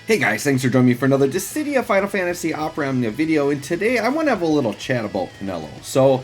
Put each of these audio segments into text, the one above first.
Hey guys, thanks for joining me for another Dissidia Final Fantasy Opera Omnia video, and today I want to have a little chat about Penelo. So,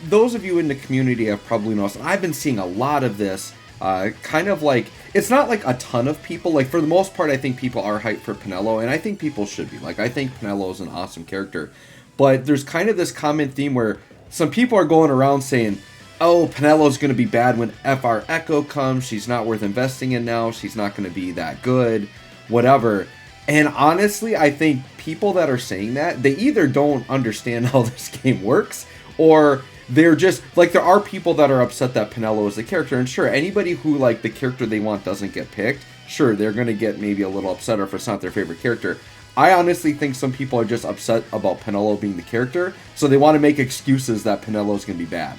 those of you in the community have probably noticed, I've been seeing a lot of this, kind of like, it's not like a ton of people, like for the most part I think people are hyped for Penelo, and I think people should be, like I think Penelo is an awesome character, but there's kind of this common theme where some people are going around saying, oh, Penelo's going to be bad when FR Echo comes, she's not worth investing in now, she's not going to be that good, whatever. And honestly, I think people that are saying that, they either don't understand how this game works, or they're just, like, there are people that are upset that Penelo is the character, and sure, anybody who, like, the character they want doesn't get picked, sure, they're going to get maybe a little upset if it's not their favorite character. I honestly think some people are just upset about Penelo being the character, so they want to make excuses that Penelo is going to be bad.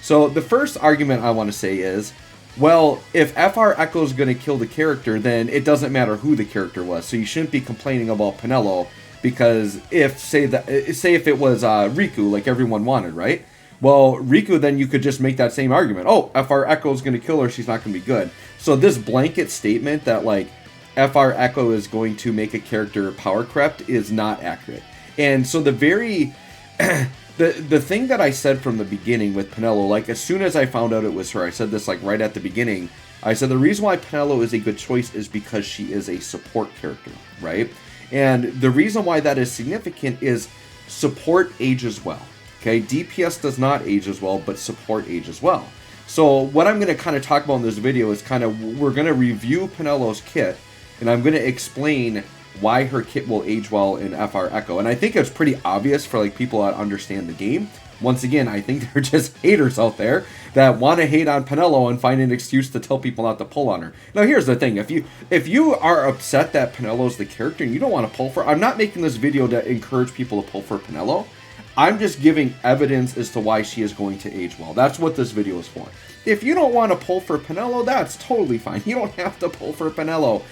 So the first argument I want to say is, well, if FR Echo is going to kill the character, then it doesn't matter who the character was. So you shouldn't be complaining about Penelo, because say if it was Riku, like everyone wanted, right? Well, Riku, then you could just make that same argument. Oh, FR Echo is going to kill her, she's not going to be good. So this blanket statement that, like, FR Echo is going to make a character power crept is not accurate. And so the very... The thing that I said from the beginning with Penelo, like as soon as I found out it was her, I said this like right at the beginning, I said the reason why Penelo is a good choice is because she is a support character, right? And the reason why that is significant is support ages well, okay? DPS does not age as well, but support ages well. So what I'm going to kind of talk about in this video is kind of, we're going to review Penelo's kit, and I'm going to explain why her kit will age well in FR Echo. And I think it's pretty obvious for like people that understand the game. Once again, I think they're just haters out there that want to hate on Penelo and find an excuse to tell people not to pull on her. Now here's the thing, if you are upset that Penelo's the character and you don't want to pull for, I'm not making this video to encourage people to pull for Penelo. I'm just giving evidence as to why she is going to age well. That's what this video is for. If you don't want to pull for Penelo, that's totally fine. You don't have to pull for Penelo.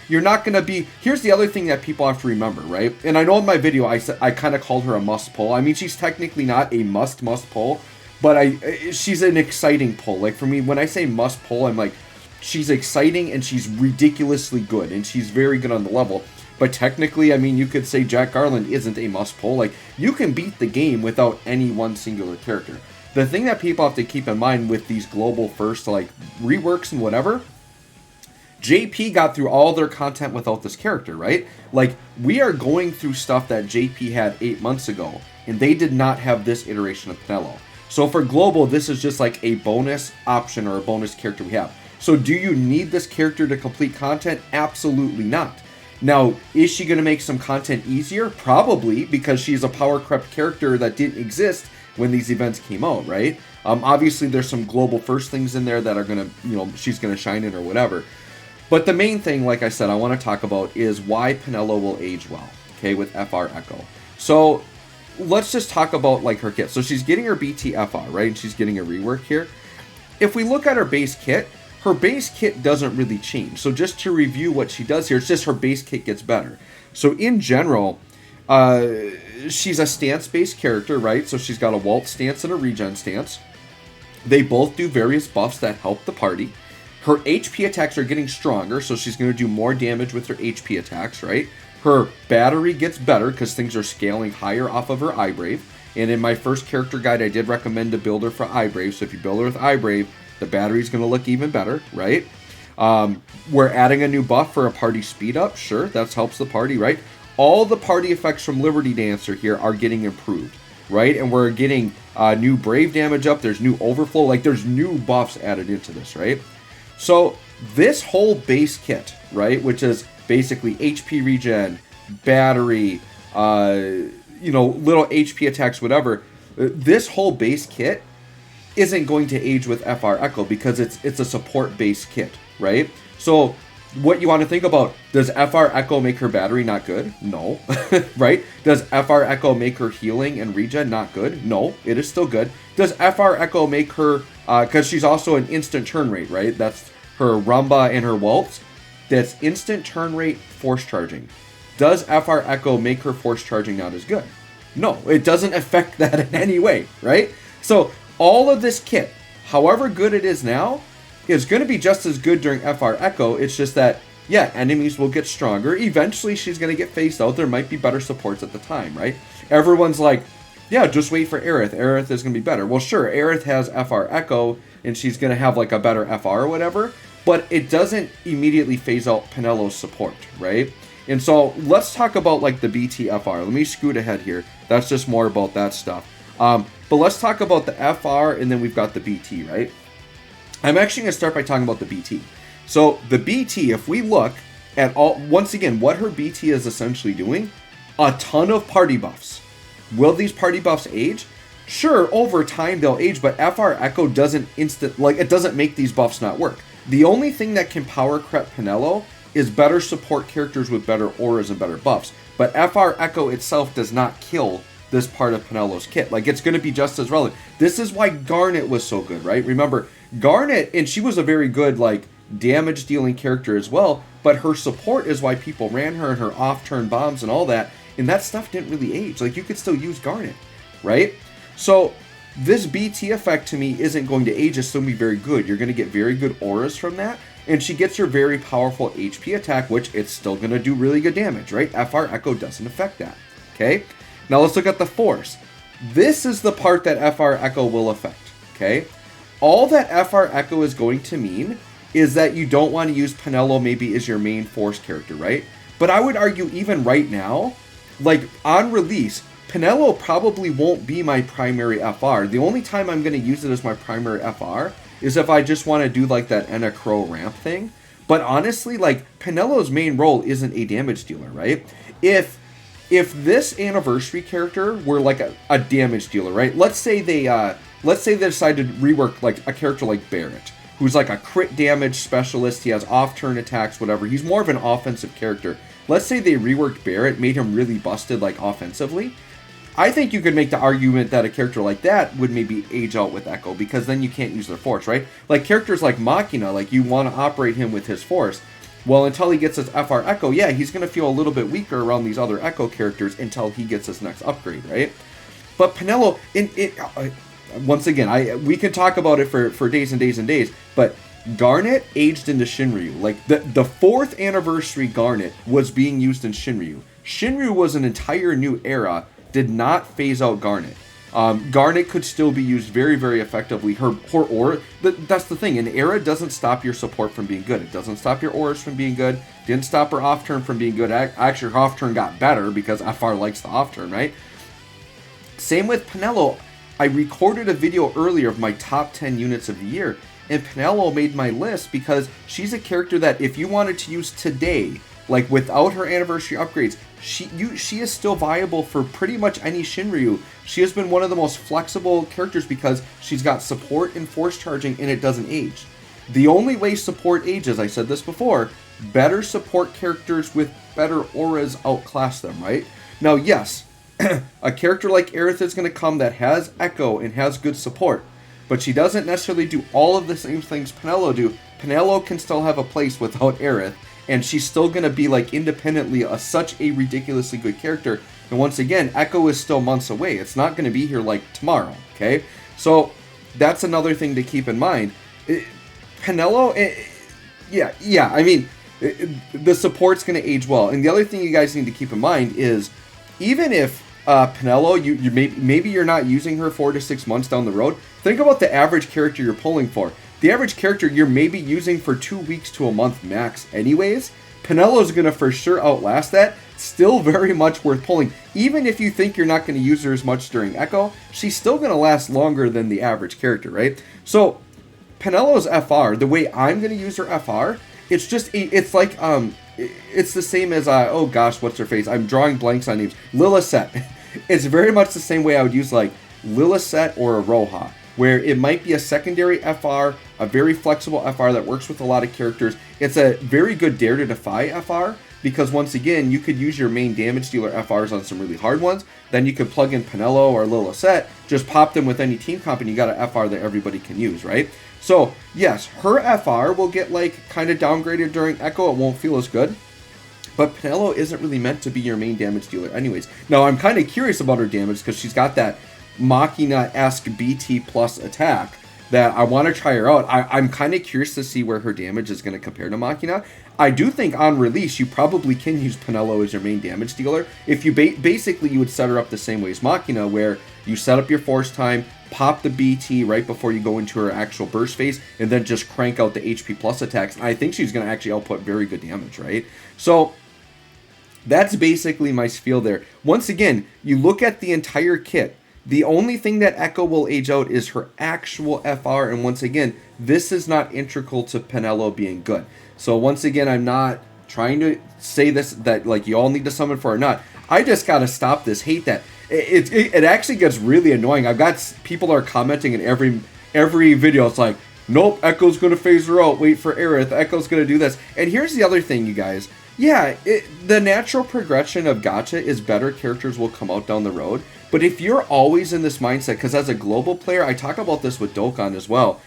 You're not going to be... Here's the other thing that people have to remember, right? And I know in my video I said I kind of called her a must pull. I mean, she's technically not a must pull, but she's an exciting pull. Like for me, when I say must pull, I'm like, she's exciting and she's ridiculously good and she's very good on the level. But technically, I mean, you could say Jack Garland isn't a must pull. Like, you can beat the game without any one singular character. The thing that people have to keep in mind with these global first, like, reworks and whatever, JP got through all their content without this character, right? Like, we are going through stuff that JP had 8 months ago, and they did not have this iteration of Penelo. So for global, this is just like a bonus option or a bonus character we have. So do you need this character to complete content? Absolutely not. Now, is she going to make some content easier? Probably, because she's a power crept character that didn't exist when these events came out, right? Obviously, there's some global first things in there that are going to, you know, she's going to shine in or whatever. But the main thing, like I said, I want to talk about is why Penelo will age well, okay, with FR Echo. So, let's just talk about, like, her kit. So, she's getting her BTFR, right? And she's getting a rework here. If we look at her base kit, her base kit doesn't really change. So just to review what she does here, it's just her base kit gets better. So in general, she's a stance-based character, right? So she's got a Waltz stance and a regen stance. They both do various buffs that help the party. Her HP attacks are getting stronger, so she's going to do more damage with her HP attacks, right? Her battery gets better because things are scaling higher off of her Eyebrave. And in my first character guide, I did recommend to build her for Eyebrave. So if you build her with Eyebrave, the battery's going to look even better, right? We're adding a new buff for a party speed up. Sure, that helps the party, right? All the party effects from Liberty Dancer here are getting improved, right? And we're getting new Brave damage up. There's new Overflow. Like, there's new buffs added into this, right? So this whole base kit, right, which is basically HP regen, battery, you know, little HP attacks, whatever. This whole base kit isn't going to age with FR Echo because it's a support-based kit, right? So what you want to think about, does FR Echo make her battery not good? No, right? Does FR Echo make her healing and regen not good? No, it is still good. Does FR Echo make her, because she's also an instant turn rate, right? That's her Rumba and her Waltz. That's instant turn rate force charging. Does FR Echo make her force charging not as good? No, it doesn't affect that in any way, right? So all of this kit, however good it is now, is going to be just as good during FR Echo. It's just that yeah, enemies will get stronger. Eventually, she's going to get phased out. There might be better supports at the time, right? Everyone's like, yeah, just wait for Aerith. Aerith is going to be better. Well, sure, Aerith has FR Echo, and she's going to have like a better FR or whatever, but it doesn't immediately phase out Penelo's support, right? And so let's talk about like the BT FR. Let me scoot ahead here. That's just more about that stuff. But let's talk about the FR, and then we've got the BT, right? I'm actually going to start by talking about the BT. So the BT, if we look at once again, what her BT is essentially doing, a ton of party buffs. Will these party buffs age? Sure, over time they'll age, but FR Echo doesn't it doesn't make these buffs not work. The only thing that can power creep Penelo is better support characters with better auras and better buffs. But FR Echo itself does not kill this part of Penelo's kit. Like, it's going to be just as relevant. This is why Garnet was so good, right? Remember, Garnet, and she was a very good, like, damage dealing character as well, but her support is why people ran her, and her off-turn bombs and all that, and that stuff didn't really age. Like, you could still use Garnet, right? So this BT effect to me isn't going to age, it's still going to be very good. You're going to get very good auras from that, and she gets your very powerful HP attack, which it's still going to do really good damage, right? FR Echo doesn't affect that, okay? Now let's look at the Force. This is the part that FR Echo will affect, okay? All that FR Echo is going to mean is that you don't want to use Penelo maybe as your main Force character, right? But I would argue even right now, like on release, Penelo probably won't be my primary FR. The only time I'm going to use it as my primary FR is if I just want to do like that Enna Crow ramp thing. But honestly, like Penelo's main role isn't a damage dealer, right? If this anniversary character were like a damage dealer, right? Let's say they decided to rework like a character like Barrett, who's like a crit damage specialist. He has off-turn attacks, whatever. He's more of an offensive character. Let's say they reworked Barrett, made him really busted like offensively. I think you could make the argument that a character like that would maybe age out with Echo, because then you can't use their Force, right? Like characters like Machina, like you want to operate him with his Force. Well, until he gets his FR Echo, yeah, he's going to feel a little bit weaker around these other Echo characters until he gets his next upgrade, right? But Penelo, once again, we can talk about it for days and days and days, but Garnet aged into Shinryu. Like, the 4th anniversary Garnet was being used in Shinryu. Shinryu was an entire new era, did not phase out Garnet. Garnet could still be used very, very effectively. Her aura, that's the thing, an era doesn't stop your support from being good. It doesn't stop your auras from being good. Didn't stop her off-turn from being good. Actually, her off-turn got better because FR likes the off-turn, right? Same with Penelo. I recorded a video earlier of my top 10 units of the year, and Penelo made my list because she's a character that if you wanted to use today, like without her anniversary upgrades, she is still viable for pretty much any Shinryu. She has been one of the most flexible characters because she's got support and force charging, and it doesn't age. The only way support ages, I said this before, better support characters with better auras outclass them, right? Now, yes, a character like Aerith is going to come that has Echo and has good support, but she doesn't necessarily do all of the same things Penelo do. Penelo can still have a place without Aerith, and she's still going to be like independently such a ridiculously good character. And once again, Echo is still months away. It's not going to be here like tomorrow, okay? So that's another thing to keep in mind. Penelo, I mean, the support's going to age well. And the other thing you guys need to keep in mind is, even if Penelo, you maybe you're not using her 4 to 6 months down the road, think about the average character you're pulling for. The average character you're maybe using for 2 weeks to a month max anyways. Penelo's going to for sure outlast that. Still very much worth pulling. Even if you think you're not going to use her as much during Echo, she's still going to last longer than the average character, right? So, Penelo's FR, the way I'm going to use her FR, it's just, it's like, it's the same as, oh gosh, what's her face? I'm drawing blanks on names. Lillicet. It's very much the same way I would use, like, Lillicet or a Roja, where it might be a secondary FR, a very flexible FR that works with a lot of characters. It's a very good Dare to Defy FR, because once again, you could use your main damage dealer FRs on some really hard ones, then you could plug in Penelo or Lillicet, just pop them with any team comp, and you got an FR that everybody can use, right? So, yes, her FR will get, like, kind of downgraded during Echo. It won't feel as good. But Penelo isn't really meant to be your main damage dealer anyways. Now, I'm kind of curious about her damage, because she's got that Machina-esque BT plus attack. that I want to try her out. I'm kind of curious to see where her damage is going to compare to Machina. I do think on release, you probably can use Penelo as your main damage dealer. If you basically, you would set her up the same way as Machina, where you set up your force time, pop the BT right before you go into her actual burst phase, and then just crank out the HP plus attacks. And I think she's going to actually output very good damage, right? So that's basically my spiel there. Once again, you look at the entire kit. The only thing that Echo will age out is her actual FR, and once again, this is not integral to Penelo being good. So once again, I'm not trying to say this, that like you all need to summon for or not. I just gotta stop this hate that. It actually gets really annoying. I've got people are commenting in every video. It's like, nope, Echo's gonna phase her out. Wait for Aerith. Echo's gonna do this. And here's the other thing, you guys. Yeah, the natural progression of gacha is better characters will come out down the road. But if you're always in this mindset, because as a global player, I talk about this with DOKKAN as well,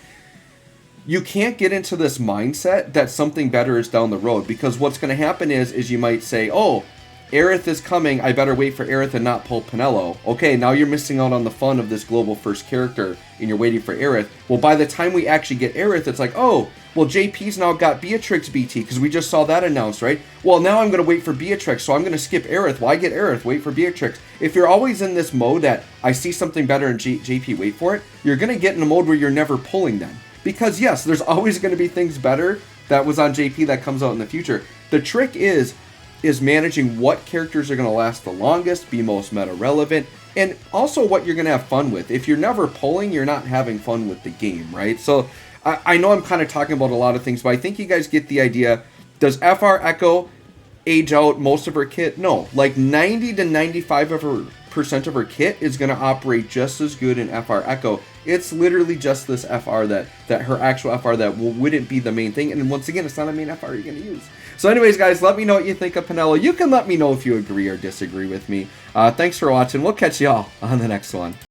you can't get into this mindset that something better is down the road. Because what's going to happen is you might say, oh, Aerith is coming, I better wait for Aerith and not pull Penelo. Okay, now you're missing out on the fun of this global first character, and you're waiting for Aerith. Well, by the time we actually get Aerith, it's like, oh, well, JP's now got Beatrix BT, because we just saw that announced, right? Well, now I'm going to wait for Beatrix, so I'm going to skip Aerith. Why get Aerith? Wait for Beatrix. If you're always in this mode that I see something better in JP, wait for it, you're going to get in a mode where you're never pulling them. Because, yes, there's always going to be things better that was on JP that comes out in the future. The trick is managing what characters are going to last the longest, be most meta relevant, and also what you're going to have fun with. If you're never pulling, you're not having fun with the game, right? So I know I'm kind of talking about a lot of things, but I think you guys get the idea. Does FR Echo age out most of her kit? No. Like 90 to 95% of her kit is going to operate just as good in FR Echo. It's literally just this FR that her actual FR that wouldn't be the main thing. And once again, it's not a main FR you're going to use. So anyways, guys, let me know what you think of Penelo. You can let me know if you agree or disagree with me. Thanks for watching. We'll catch y'all on the next one.